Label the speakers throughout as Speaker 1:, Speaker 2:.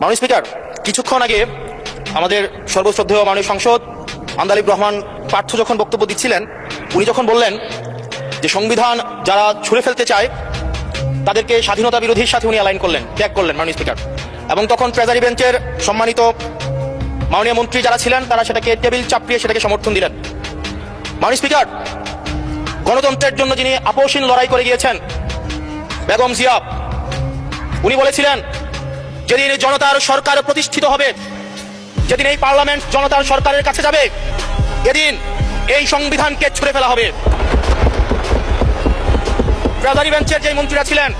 Speaker 1: মাননীয় স্পিকার, কিছুক্ষণ আগে আমাদের সর্বশ্রদ্ধেয় মাননীয় সাংসদ আন্দালিব রহমান পার্থ যখন বক্তব্য দিচ্ছিলেন, উনি যখন বললেন যে সংবিধান যারা ছুঁড়ে ফেলতে চায় তাদেরকে স্বাধীনতা বিরোধীর সাথে উনি অ্যালাইন করলেন, ত্যাগ করলেন মাননীয় স্পিকার। এবং তখন ট্রেজারি বেঞ্চের সম্মানিত মাননীয় মন্ত্রী যারা ছিলেন তারা সেটাকে টেবিল চাপড়িয়ে সেটাকে সমর্থন দিলেন। মাননীয় স্পিকার, গণতন্ত্রের জন্য যিনি আপোষহীন লড়াই করে গিয়েছেন বেগম জিয়া, উনি বলেছিলেন যেদিন জনতার সরকার প্রতিষ্ঠিত হবে, যেদিন এই পার্লামেন্ট জনতার সরকারের কাছে যাবে, এদিন এই সংবিধানকে ছুঁড়ে ফেলা হবে। ট্রেজারি বেঞ্চের যে মন্ত্রীরা ছিলেন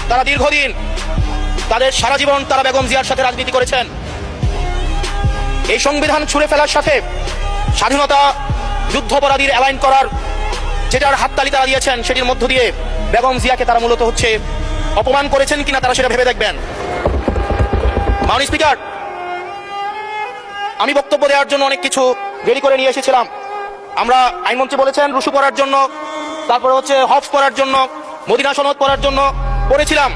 Speaker 1: তারা দীর্ঘদিন, তাদের সারা জীবন তারা বেগম জিয়ার সাথে রাজনীতি করেছেন। এই সংবিধান ছুঁড়ে ফেলার সাথে স্বাধীনতা যুদ্ধাপরাধীর অ্যালাইন করার যেটার হাততালি তারা দিয়েছেন, সেটির মধ্য দিয়ে বেগম জিয়াকে তারা মূলত অপমান করেছেন কিনা তারা সেটা ভেবে দেখবেন। মাননীয় স্পিকার, আমি বক্তব্য দেওয়ার জন্য অনেক কিছু রেডি করে নিয়ে এসেছিলাম। আমরা আইনমন্ত্রী বলেছেন রুশু পড়ার জন্য, তারপরে হফ পড়ার জন্য, মদিনা সনদ পড়ার জন্য পড়েছিলাম।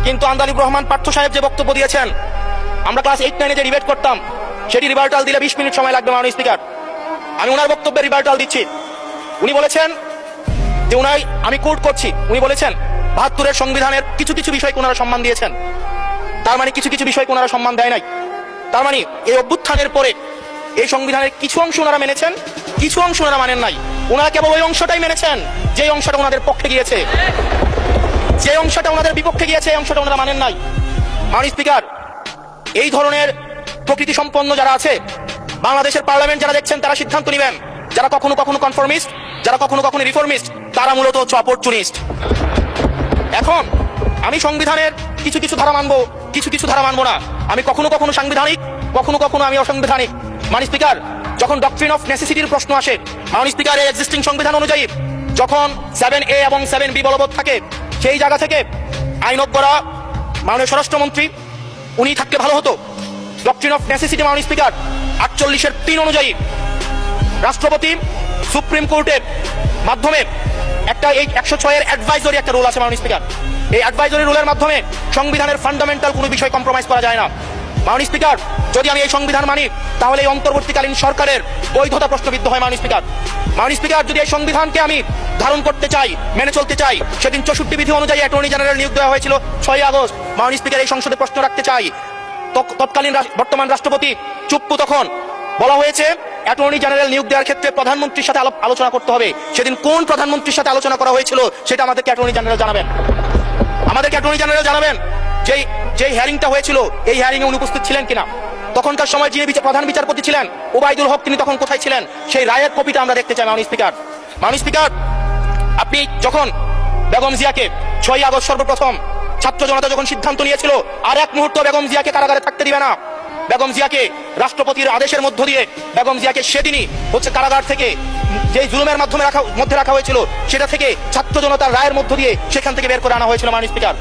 Speaker 1: কিন্তু আন্দালিব রহমান পার্থ সাহেব যে বক্তব্য দিয়েছেন, আমরা ক্লাস 8-9 যে ডিবেট করতাম সেটি রিভার্টাল দিলে 20 মিনিট সময় লাগবে। মাননীয় স্পিকার, আমি ওনার বক্তব্যের রিভার্টাল দিচ্ছি। উনি বলেছেন যে আমি কোট করছি, উনি বলেছেন 72-এর সংবিধানের কিছু কিছু বিষয়কে ওনারা সম্মান দিয়েছেন। তার মানে কিছু কিছু বিষয়কে ওনারা সম্মান দেয় নাই। তার মানে এই অভ্যুত্থানের পরে এই সংবিধানের কিছু অংশ ওনারা মেনেছেন, কিছু অংশ ওনারা মানেন নাই। ওনারা কেবল ওই অংশটাই মেনেছেন যে অংশটা ওনাদের পক্ষে গিয়েছে, যে অংশটা ওনাদের বিপক্ষে গিয়েছে এই অংশটা ওনারা মানেন নাই। মাননীয় স্পিকার, এই ধরনের প্রকৃতি সম্পন্ন যারা আছে বাংলাদেশের পার্লামেন্ট, যারা দেখছেন তারা সিদ্ধান্ত নেবেন। যারা কখনো কখনো কনফর্মিস্ট, যারা কখনো কখনো রিফর্মিস্ট, তারা মূলত অপরচুনিস্ট। এখন আমি সংবিধানের কিছু কিছু ধারা মানবো, কিছু কিছু ধারা মানবো না। আমি কখনো কখনো সাংবিধানিক, কখনো কখনো আমি অসাংবিধানিক। মাননীয় স্পিকার, যখন ডক্ট্রিন অফ নেসেসিটির প্রশ্ন আসে, মাননীয় স্পিকার, এই এক্সিস্টিং সংবিধান অনুযায়ী যখন 7A এবং 7B বলবৎ থাকে, সেই জায়গা থেকে আইনজ্ঞরা, মাননীয় স্বরাষ্ট্রমন্ত্রী উনি থাকতে ভালো হতো। ডক্ট্রিন অফ নেসেসিটি মাননীয় স্পিকার 48-এর 3 অনুযায়ী রাষ্ট্রপতি সুপ্রিম কোর্টের মাধ্যমে একটা এই 106-এর অ্যাডভাইজরি একটা রুল আছে মাননীয় স্পিকার। এই অ্যাডভাইজরি রুলের মাধ্যমে সংবিধানের ফান্ডামেন্টাল কোনো বিষয় কম্প্রোমাইজ করা যায় না। মাননীয় স্পিকার, যদি আমি এই সংবিধান মানি তাহলে এই অন্তর্বর্তীকালীন সরকারের বৈধতা প্রশ্নবিদ্ধ হয়। মাননীয় স্পিকার, মাননীয় স্পিকার, যদি এই সংবিধানকে আমি ধারণ করতে চাই, মেনে চলতে চাই, সেদিন 64 বিধি অনুযায়ী অ্যাটর্নি জেনারেল নিয়োগ দেওয়া হয়েছিল 6 আগস্ট। মাননীয় স্পিকার, এই সংসদে প্রশ্ন রাখতে চাই, তৎকালীন বর্তমান রাষ্ট্রপতি চুপ্পু, তখন বলা হয়েছে অ্যাটর্নি জেনারেল নিয়োগ দেওয়ার ক্ষেত্রে প্রধানমন্ত্রীর সাথে আলোচনা করতে হবে। সেদিন কোন প্রধানমন্ত্রীর সাথে আলোচনা করা হয়েছিল সেটা আমাদেরকে অ্যাটর্নি জেনারেল জানাবেন। আমাদেরকে অ্যাটর্নি জেনারেল জানাবেন যেই হিয়ারিংটা হয়েছিল এই হিয়ারিং এ উনি উপস্থিত ছিলেন কিনা। তখনকার সময় যিনি প্রধান বিচারপতি ছিলেন ওবায়দুল হক, তিনি তখন কোথায় ছিলেন, সেই রায়ের কপিটা আমরা দেখতে চাই। মাননীয় স্পিকার, মাননীয় স্পিকার, আপনি যখন বেগম জিয়াকে 6 আগস্ট সর্বপ্রথম ছাত্র জনতা যখন সিদ্ধান্ত নিয়েছিল আর এক মুহূর্ত বেগম জিয়াকে কারাগারে থাকতে দিবে না, বেগম জিয়াকে রাষ্ট্রপতির আদেশের মধ্য দিয়ে বেগম জিয়াকে সেদিনই কারাগার থেকে যে জুলুমের মধ্যে রাখা হয়েছিল সেটা থেকে ছাত্র জনতার রায়ের মধ্য দিয়ে সেখান থেকে বের করে আনা হয়েছিল। মাননীয় স্পিকার,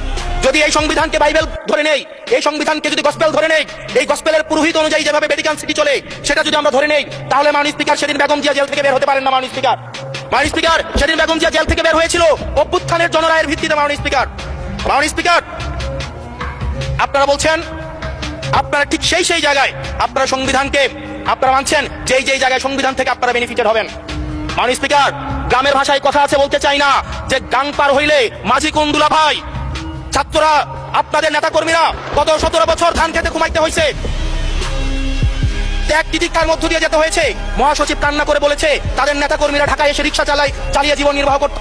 Speaker 1: যদি এই সংবিধানকে বাইবেল ধরে নেই, এই সংবিধানকে যদি গসপেল ধরে নেই, এই গসপেলের পুরোহিত অনুযায়ী যেভাবে ভ্যাটিকান সিটি চলে সেটা যদি আমরা ধরে নেই, তাহলে মাননীয় স্পিকার, সেদিন বেগম জিয়া জেল থেকে বের হতে পারেন না। মাননীয় স্পিকার, মাননীয় স্পিকার, সেদিন বেগম জিয়া জেল থেকে বের হয়েছিল অভ্যুত্থানের জনরায়ের ভিত্তিতে। মাননীয় স্পিকার, মাননীয় স্পিকার, আপনারা বলছেন আপনারা ঠিক সেই জায়গায় আপনারা সংবিধানকে আপনারা মানছেন যেই জায়গায় সংবিধান থেকে আপনারা বেনিফিটেড হবেন। মাননীয় স্পিকার, গ্রামের ভাষায় কথা আছে, বলতে চাই না যে গাং পার হইলে মাঝি কুন্দুলা ভাই। ছাত্ররা, আপনাদের নেতা কর্মীরা গত 17 বছর ধান খেতে ঘুমাইতে হয়েছে, ত্যাগ তিতিক্ষার মধ্য দিয়ে যেতে হয়েছে। মহাসচিব কান্না করে বলেছে তাদের নেতা কর্মীরা ঢাকায় এসে রিক্সা চালিয়ে জীবন নির্বাহ করত।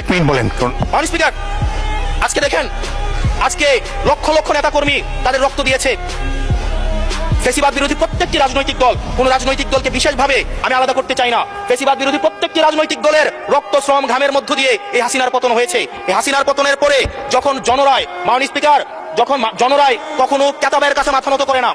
Speaker 2: এক মিনিট বলেন।
Speaker 1: মাননীয় স্পিকার, আজকে দেখেন, আজকে লক্ষ লক্ষ নেতা কর্মী তাদের রক্ত দিয়েছে। ফ্যাসিবাদ বিরোধী প্রত্যেকটি রাজনৈতিক দল, কোন রাজনৈতিক দলকে বিশেষভাবে আমি আলাদা করতে চাই না, ফ্যাসিবাদ বিরোধী প্রত্যেকটি রাজনৈতিক দলের রক্ত, শ্রম, ঘামের মধ্য দিয়ে এই হাসিনার পতন হয়েছে। এই হাসিনার পতনের পরে যখন জনরায়, মাননীয় স্পিকার, যখন জনরায় কখনো কেতাবের কাছে মাথা নত করে না,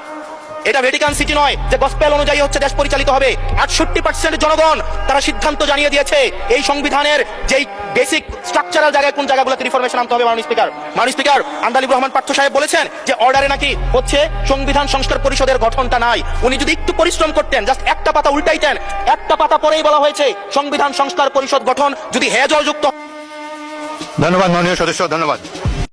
Speaker 1: এটা ভ্যাটিকান সিটি নয় যে গসপেল অনুযায়ী হচ্ছে দেশ পরিচালিত হবে। 68% জনগণ তারা সিদ্ধান্ত জানিয়ে দিয়েছে এই সংবিধানের যেই বেসিক স্ট্রাকচারাল জায়গায় কোন জায়গাগুলোতে রিফরমেশন আনতে হবে। মাননীয় স্পিকার আন্দালিব রহমান পার্থ সাহেব বলেছেন যে অর্ডারে নাকি হচ্ছে সংবিধান সংস্কার পরিষদের গঠনটা নাই। উনি যদি একটু পরিশ্রম করতেন, জাস্ট একটা পাতা উল্টাইতেন, একটা পাতা পরেই বলা হয়েছে সংবিধান সংস্কার পরিষদ গঠন যদি হেজলযুক্ত।
Speaker 2: ধন্যবাদ মাননীয় সদস্য, ধন্যবাদ।